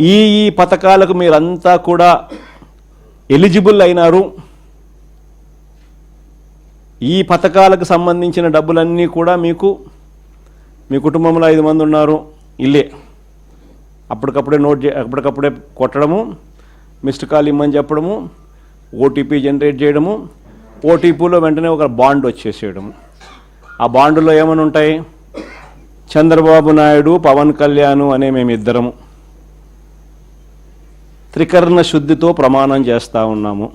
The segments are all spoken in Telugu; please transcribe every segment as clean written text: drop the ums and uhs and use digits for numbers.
ఈ పథకాలకు మీరంతా కూడా ఎలిజిబుల్ అయినారు. ఈ పథకాలకు సంబంధించిన డబ్బులన్నీ కూడా మీ కుటుంబంలో 5 మంది ఉన్నారు, ఇల్లే అప్పటికప్పుడే కొట్టడము, మిస్డ్ కాల్ ఇమ్మని చెప్పడము, ఓటీపీ జనరేట్ చేయడము, ఓటీపీలో వెంటనే ఒక బాండ్ వచ్చేసేయడము. ఆ బాండులో ఏమని ఉంటాయి? చంద్రబాబు నాయుడు, పవన్ కళ్యాణ్ అనే మేమిద్దరము త్రికరణ శుద్ధితో ప్రమాణం చేస్తూ ఉన్నాము.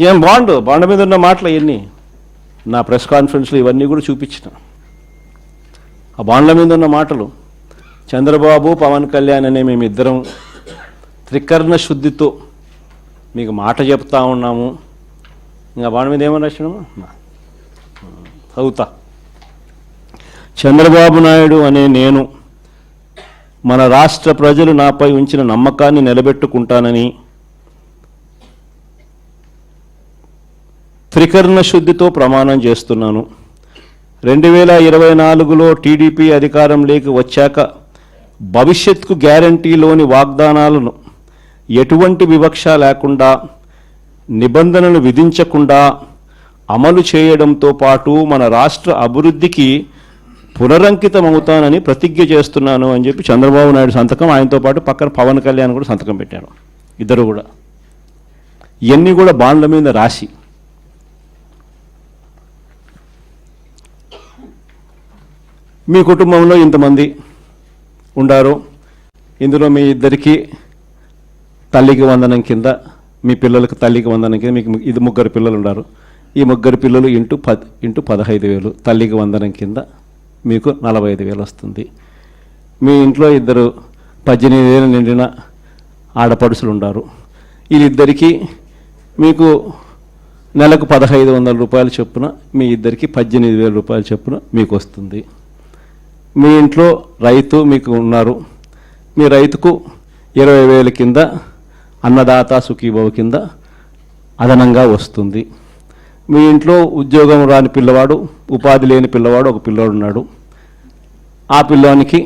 ఏం బాండ్ మీద ఉన్న మాటలు ఇవన్నీ నా ప్రెస్ కాన్ఫరెన్స్లో ఇవన్నీ కూడా చూపించిన. ఆ బాండ్ల మీద ఉన్న మాటలు, చంద్రబాబు, పవన్ కళ్యాణ్ అనే మేమిద్దరం త్రికరణ శుద్ధితో మీకు మాట చెప్తా ఉన్నాము. ఇంకా బాండ్ మీద ఏమని రాసినాము? చదువుతా. చంద్రబాబు నాయుడు అనే నేను మన రాష్ట్ర ప్రజలు నాపై ఉంచిన నమ్మకాన్ని నిలబెట్టుకుంటానని త్రికరణ శుద్ధితో ప్రమాణం చేస్తున్నాను. 2024లో టీడీపీ అధికారంలోకి వచ్చాక భవిష్యత్తుకు గ్యారంటీలోని వాగ్దానాలను ఎటువంటి వివక్ష లేకుండా, నిబంధనలు విధించకుండా అమలు చేయడంతో పాటు మన రాష్ట్ర అభివృద్ధికి పునరంకితమవుతానని ప్రతిజ్ఞ చేస్తున్నాను అని చెప్పి చంద్రబాబు నాయుడు సంతకం, ఆయనతో పాటు పక్కన పవన్ కళ్యాణ్ కూడా సంతకం పెట్టారు. ఇద్దరు కూడా ఇవన్నీ కూడా బాండ్ల మీద రాసి మీ కుటుంబంలో ఇంతమంది ఉండారు, ఇందులో మీ ఇద్దరికి తల్లికి వందనం కింద, మీ పిల్లలకు తల్లికి వందనం కింద మీకు 3 పిల్లలు ఉన్నారు. ఈ 3 పిల్లలు ఇంటూ 15,000 తల్లికి వందనం కింద మీకు 45,000 వస్తుంది. మీ ఇంట్లో 18,000 నిండిన ఆడపడుసులు ఉన్నారు. వీళ్ళిద్దరికీ మీకు నెలకు 1,500 రూపాయల చొప్పున, మీ ఇద్దరికి 18,000 రూపాయల చొప్పున మీకు వస్తుంది. మీ ఇంట్లో రైతు మీకు ఉన్నారు, మీ రైతుకు 20,000 కింద అన్నదాత సుఖీభవ కింద అదనంగా వస్తుంది. మీ ఇంట్లో ఉద్యోగం రాని పిల్లవాడు, ఉపాధి లేని పిల్లవాడు ఒక పిల్లవాడు ఉన్నాడు. ఆ పిల్లానికి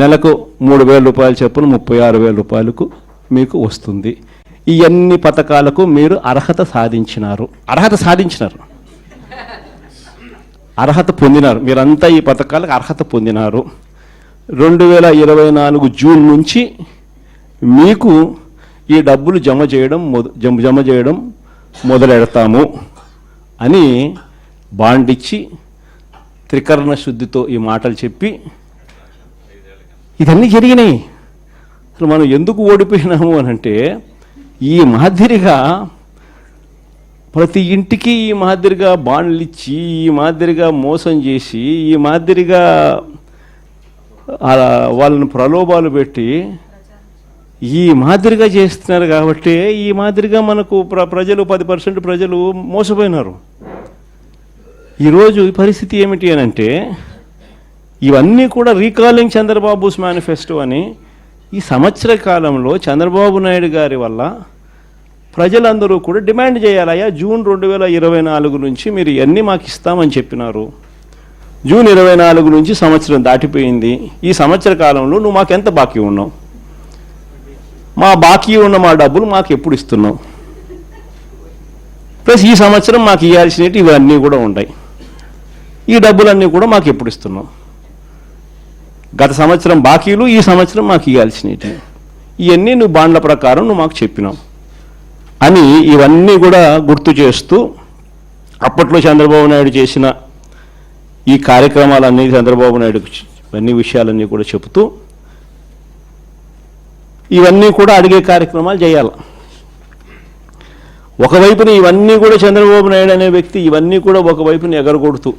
నెలకు 3,000 రూపాయల చొప్పున 36,000 రూపాయలకు మీకు వస్తుంది. ఈ అన్ని పథకాలకు మీరు అర్హత సాధించినారు, అర్హత పొందినారు. మీరంతా ఈ పథకాలకు అర్హత పొందినారు. 2024 జూన్ నుంచి మీకు ఈ డబ్బులు జమ చేయడం మొదలెడతాము అని బాండ్ ఇచ్చి త్రికరణ శుద్ధితో ఈ మాటలు చెప్పి ఇవన్నీ జరిగినాయి. అసలు మనం ఎందుకు ఓడిపోయినాము అనంటే, ఈ మాదిరిగా ప్రతి ఇంటికి ఈ మాదిరిగా బాండ్లు ఇచ్చి, ఈ మాదిరిగా మోసం చేసి, ఈ మాదిరిగా వాళ్ళని ప్రలోభాలు పెట్టి ఈ మాదిరిగా చేస్తున్నారు. కాబట్టి ఈ మాదిరిగా మనకు ప్రజలు 10% ప్రజలు మోసపోయినారు. ఈరోజు ఈ పరిస్థితి ఏమిటి అని అంటే, ఇవన్నీ కూడా రీకాలింగ్ చంద్రబాబుస్ మేనిఫెస్టో అని ఈ సంవత్సర కాలంలో చంద్రబాబు నాయుడు గారి వల్ల ప్రజలందరూ కూడా డిమాండ్ చేయాలయ్యా, జూన్ 2024 నుంచి మీరు ఇవన్నీ మాకు ఇస్తామని చెప్పినారు. జూన్ 24 నుంచి సంవత్సరం దాటిపోయింది. ఈ సంవత్సర కాలంలో నువ్వు మాకు ఎంత బాకీ ఉన్నావు? మా బాకీ ఉన్న మా డబ్బులు మాకు ఎప్పుడు ఇస్తున్నావు? ప్లస్ ఈ సంవత్సరం మాకు ఇవ్వాల్సినవి ఇవన్నీ కూడా ఉంటాయి. ఈ డబ్బులన్నీ కూడా మాకు ఎప్పుడు ఇస్తున్నావు? గత సంవత్సరం బాకీలు, ఈ సంవత్సరం మాకు ఇవ్వాల్సినవి ఇవన్నీ నువ్వు బాండ్ల ప్రకారం నువ్వు మాకు చెప్పినావు అని ఇవన్నీ కూడా గుర్తు చేస్తూ, అప్పట్లో చంద్రబాబు నాయుడు చేసిన ఈ కార్యక్రమాలన్నీ, చంద్రబాబు నాయుడు అన్ని విషయాలన్నీ కూడా చెబుతూ ఇవన్నీ కూడా అడిగే కార్యక్రమాలు చేయాలి. ఒకవైపున ఇవన్నీ కూడా చంద్రబాబు నాయుడు అనే వ్యక్తి ఇవన్నీ కూడా ఒకవైపున ఎగరగొడుతూ,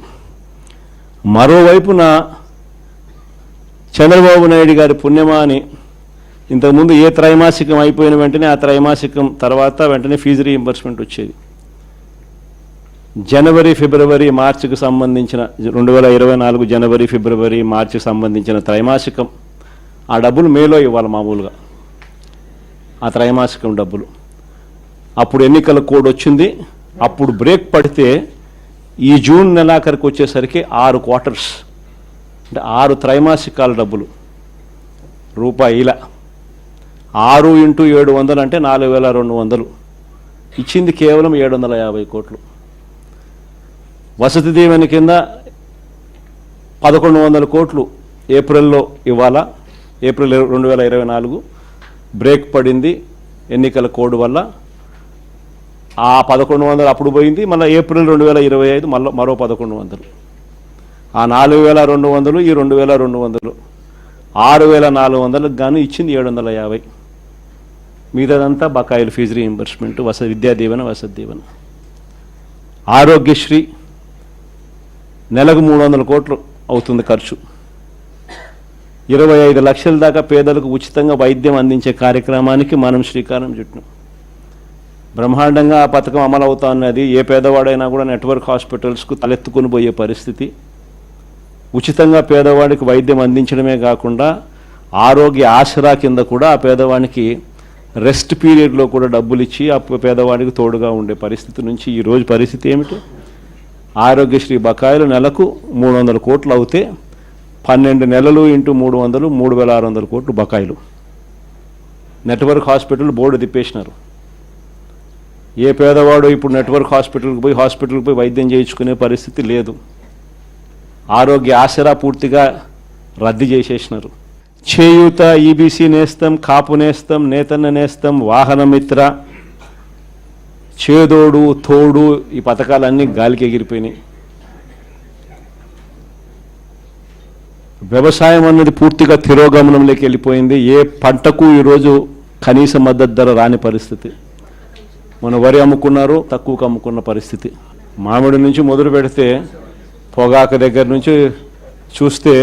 మరోవైపున చంద్రబాబు నాయుడు గారి పుణ్యమా అని ఇంతకుముందు ఏ త్రైమాసికం అయిపోయిన వెంటనే ఆ త్రైమాసికం తర్వాత వెంటనే ఫీజు రీయింబర్స్మెంట్ వచ్చేది. జనవరి, ఫిబ్రవరి, మార్చికి సంబంధించిన 2024 జనవరి, ఫిబ్రవరి, మార్చికి సంబంధించిన త్రైమాసికం ఆ డబ్బులు మేలో ఇవ్వాలి మామూలుగా, ఆ త్రైమాసికం డబ్బులు. అప్పుడు ఎన్నికల కోడ్ వచ్చింది. అప్పుడు బ్రేక్ పడితే ఈ జూన్ నెలాఖరికి వచ్చేసరికి 6 క్వార్టర్స్ అంటే 6 త్రైమాసికాల డబ్బులు రూపాయిల 6 ఇంటూ 700 అంటే 4200. ఇచ్చింది కేవలం 750 కోట్లు. వసతి దీవెన కింద 1100 కోట్లు ఏప్రిల్లో ఇవ్వాలా. ఏప్రిల్ 2024 బ్రేక్ పడింది ఎన్నికల కోడ్ వల్ల. ఆ 1100 అప్పుడు పోయింది. మళ్ళీ ఏప్రిల్ 2025 మరో 1100. ఆ 4200, ఈ 2200, 6400కు గాను ఇచ్చింది 750. మిగతాదంతా బకాయిలు, ఫీజు రీయింబర్స్మెంట్, విద్యా దీవెన, వసతి దీవెన. ఆరోగ్యశ్రీ నెలకు 300 కోట్లు అవుతుంది ఖర్చు. 25 లక్షల దాకా పేదలకు ఉచితంగా వైద్యం అందించే కార్యక్రమానికి మనం శ్రీకారం చుట్టినాం. బ్రహ్మాండంగా ఆ పథకం అమలు అవుతా ఉన్నది. ఏ పేదవాడైనా కూడా నెట్వర్క్ హాస్పిటల్స్కు తలెత్తుకుని పోయే పరిస్థితి. ఉచితంగా పేదవాడికి వైద్యం అందించడమే కాకుండా ఆరోగ్య ఆసరా కింద కూడా ఆ పేదవాడికి రెస్ట్ పీరియడ్లో కూడా డబ్బులు ఇచ్చి ఆ పేదవాడికి తోడుగా ఉండే పరిస్థితి నుంచి ఈరోజు పరిస్థితి ఏమిటి? ఆరోగ్యశ్రీ బకాయిలు నెలకు 300 కోట్లు అవుతే 12 నెలలు ఇంటూ 300, 3600 కోట్లు బకాయిలు. నెట్వర్క్ హాస్పిటల్ బోర్డు తిప్పేసినారు. ఏ పేదవాడు ఇప్పుడు నెట్వర్క్ హాస్పిటల్కి పోయి వైద్యం చేయించుకునే పరిస్థితి లేదు. ఆరోగ్య ఆసరా పూర్తిగా రద్దు చేసేసినారు. చేయూత, ఈబీసీ నేస్తం, కాపు నేస్తం, నేతన్న నేస్తం, వాహన మిత్ర, చేదోడు, తోడు, ఈ పథకాలన్నీ గాలికి ఎగిరిపోయినాయి. వ్యవసాయం అన్నది పూర్తిగా తిరోగమనంలోకి వెళ్ళిపోయింది. ఏ పంటకు ఈరోజు కనీస మద్దతు ధర రాని పరిస్థితి. మన వరి అమ్ముకున్నారు, తక్కువకు అమ్ముకున్న పరిస్థితి. మామిడి నుంచి మొదలు పెడితే పొగాకు దగ్గర నుంచి చూస్తే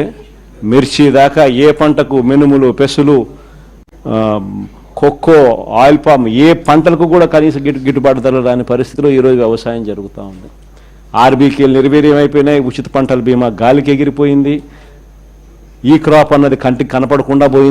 మిర్చి దాకా ఏ పంటకు, మినుములు, పెసులు, కొక్కో, ఆయిల్ పామ్, ఏ పంటలకు కూడా కనీస గిట్టుబాటు ధరలు రాని పరిస్థితిలో ఈరోజు వ్యవసాయం జరుగుతూ ఉంది. ఆర్బీకేలు నిర్వీర్యమైపోయినాయి. ఉచిత పంటల బీమా గాలికి ఎగిరిపోయింది. ఈ క్రాప్ అన్నది కంటికి కనపడకుండా పోయింది.